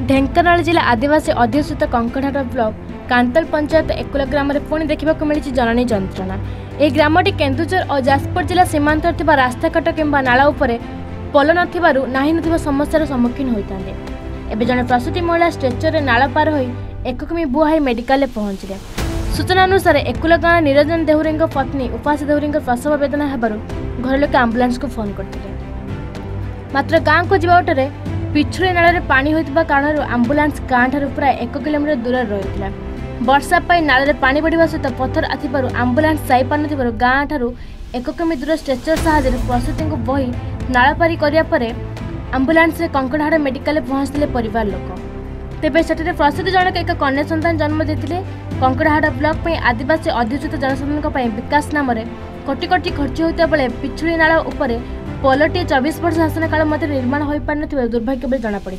ढेंकानाल जिला आदिवासी अध्युषित कंकड़हाट ब्लॉक कांतल पंचायत एकुला ग्राम में पुणी देखा मिली जननी जंत्रणा। यह ग्रामटी केन्दुझर और जाजपुर जिला सीमांत रास्ताघाट किंबा नाला उपरे पोल न समस्यार सम्मुखीन होता है। जड़े प्रसूति महिला स्ट्रेचर में नाला पार हो 1 किमी बुहाई मेडिकल पहुंचले। सूचना अनुसार एकुला गाँव निरंजन देहुरी पत्नी उपासी देहुरी प्रसव वेदना होबार घर लोक आंबुलांस को फोन करते। मात्र गाँव को जावाटे पिछुड़ी नाल में पानी होता कारण आंबुलांस गाँव ठार प्राय 1 किलोमीटर दूर रही है। वर्षा पाई नाल में पानी बढ़िया सहित पत्थर आथिबारु आंबुलांस जाई पारुनथिबारु गाँव ठार 1 किमी दूर स्ट्रेचर साहाय्य प्रसूति को बही नाला पारी करिया परे आंबुलांस कंकड़हाट मेडिकल पहुंचते परिवार लोक। तेबे सेठे प्रसूति जनक एक कन्या सन्तान जन्म देते। कंकड़हाट ब्लॉक में आदिवासी अध्युषित जनसाधारण विकास नाम कोटी कोटी खर्च होता बेले पिछुड़ी नाला उपरे पोलटी 24 वर्ष शासन काल मध्य निर्माण हो पार दुर्भाग्य बोली जनापड़ी।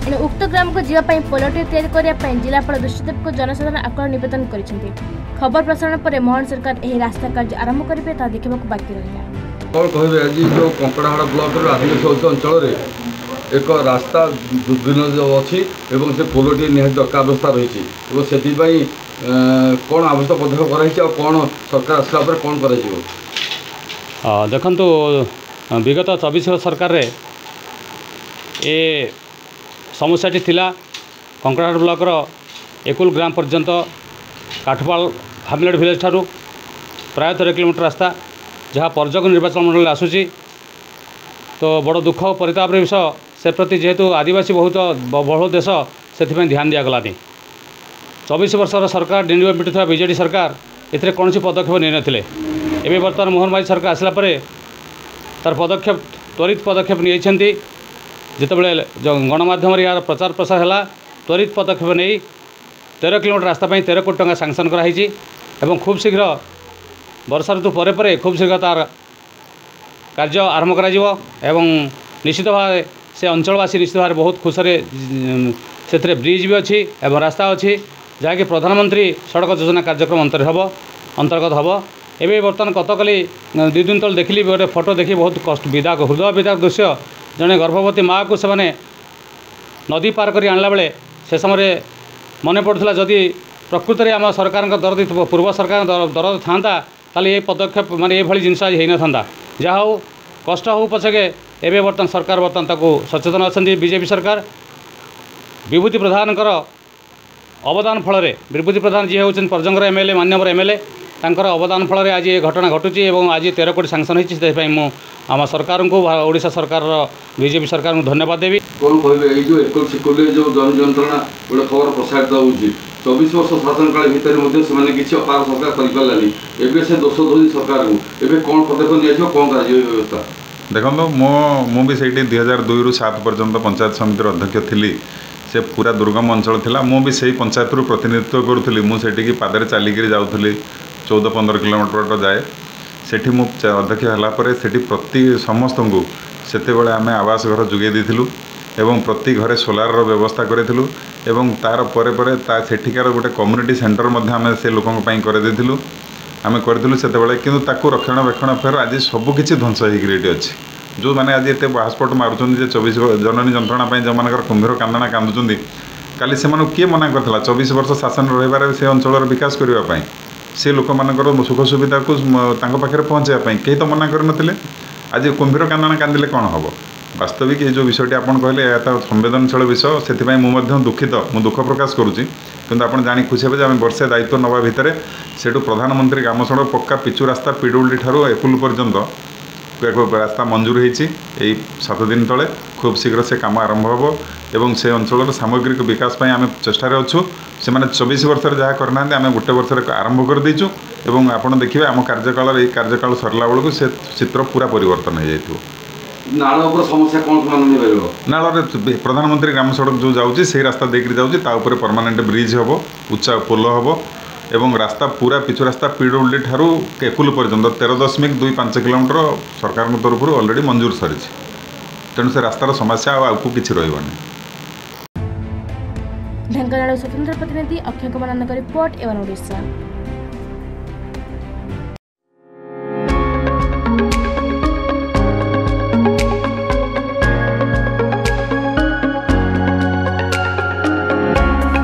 एणे उक्त ग्राम को जीवाई पोलटी या जिलापाल दृष्टिदेव को जनसाधारण आकुल नवेदन कर खबर प्रसारण पर मोहन सरकार यह रास्ता कार्य आरंभ करेंगे ता देखा बाकी रहा। कौन कहे आज जो कंकड़हाट ब्लॉक आदिवासी अंचल एक रास्ता दुर्दिन जो अच्छी से पोलटी निहाती दरकार अवस्था रही कौन आवश्यक पदक्षेप कराई कौन सरकार आसला कौन कर देखु विगत 24 सरकार रे ए समस्याटी थिला। कंकड़हाट ब्लॉकर एकुल ग्राम पर्यंत काठपाल हामलेट विलेज ठारू प्राय 13 किलोमीटर रास्ता जहाँ पर्यटक निर्वाचन मंडल आसूची। तो बड़ दुख परिताप विषय से प्रति जेहेतु आदिवासी बहुत बहुल देश से ध्यान दिगलानी। 24 वर्षर सरकार डिंडिया पिटुवा बीजेडी सरकार एथिरे कौन पदक्षेप नहीं नथिले। एवं बर्तमान मोहन माझी सरकार आसला परे तार पदक्षेप त्वरित पदक्षेप नहीं जितेबाला गणमाध्यम यार प्रचार प्रसार है त्वरित पदक्षेप नहीं 13 किलोमीटर रास्ता 13 कोटी टंका सांक्शन कराई खूब शीघ्र वर्षा ऋतु पर खूब शीघ्र तार कार्य आरंभ करा निश्चित भाव से अंचलवासी निश्चित भाव बहुत खुशी से ब्रिज भी अच्छी एवं रास्ता अच्छी जहाँकि प्रधानमंत्री सड़क योजना कार्यक्रम अंतर्गत हम। एवं बर्तमान कतकाली 2 दिन तले देखिली गोटे फोटो देखी बहुत कष्ट विदाक हृदय विदाक दृश्य जड़े गर्भवती माँ को से नदी पार कर आणला बेले से समय मन पड़ता जदि प्रकृत में आम सरकार दरद पूर्व सरकार दरद था ये पदक्षेप माने ये जिनस आज होना था। जहाँ हो कष्ट हो पछके एवं बर्तमान सरकार बर्तमान ताकू सचेतन अच्छा बीजेपी सरकार विभूति प्रधान अवदान फल विभूति प्रधान जी हूँ पर्जंगर एमएलए मान्यवर एमएलए तांकर अवदान फल आज ये घटना घटुची और आज 13 कोटी सांक्शन होती आम सरकार को ओडिशा सरकार बीजेपी सरकार को धन्यवाद देवी। कौन कहे जो जो जन जंत्रणा गोटे खबर प्रसारित हो 24 वर्ष शासन काल भितर किसी अपार सरकार करें एवं से दोष दौर सरकार को एवं कौन पदक्षेप नहीं कौन कर व्यवस्था देखो मुझे 2002 ରୁ 7 पर्यंत पंचायत समिति अध्यक्ष थी। से पूरा दुर्गम अंचल थिला मुझे से पंचायत रू प्रतिनिधित्व करूली मुझे पादरे चलिकी जाऊँगी 14-15 किलोमीटर जाए सेठी मु अध्यक्ष है सेठी प्रति समस्त को सेतेबेले आम आवास घर जोगे देथिलु एवं प्रति घरे सोलार व्यवस्था करूँ एवं तार परे परे सेठिकार गोटे कम्युनिटी सेंटर आम से लोकों कर देथिलु आम करूँ से किंतु रक्षणाबेक्षण फेर आज सबकि ध्वंस होगी अच्छी जो मैंने आज एत पासपोर्ट मार्चन 24 जननी जंत्रणा जो मान कुंभीर कांदना कांदुंट काली से किए मना करता 24 वर्ष शासन रही से अंचल विकास करने से लोक मानकर सुख सुविधा को पाखे पहुँचापी कहीं तो मना कर आज कुंभीर कांदना कांदिले कौन हम वास्तविक ये जो विषयटी आप कहले यह संवेदनशील विषय से मुझे दुखित मुझ दुख प्रकाश करुँची किंतु आप जानी खुशी हे आम वर्षे दायित्व नवा भितर से प्रधानमंत्री ग्राम सड़क पक्का पिचु रास्ता पीडब्ल्यूडी ठारू एकुल पर्यंत एक रास्ता मंजूर होती 7 दिन तले खूब शीघ्र से काम आरंभ हो एवं से अंचल सामग्रिक विकास आम चेष्टार अच्छु से मैंने 24 वर्ष जहाँ करना आम गोटे वर्ष आरंभ कर देचु एवं आप देखिए आम कार्यकाल ये कार्यकाल सरला बेलू से चित्र पूरा परिवर्तन हो जाए। समस्या कौन नाल प्रधानमंत्री ग्राम सड़क जो जाऊँगी से रास्ता देकर जाऊँगी परमानेंट ब्रिज हम उच्चा पोल हम एवं रास्ता पूरा पिछु रास्ता पीडब्ल्यूडी ठारू एकुल पर्यंत 13.25 किलोमीटर सरकार तरफ ऑलरेडी मंजूर सरी तेणु से रास्तार समस्या आगू किसी रही। ढेंकानाल स्वतंत्र प्रतिनिधि अक्षय कुमार रिपोर्ट एवं ओडिशा।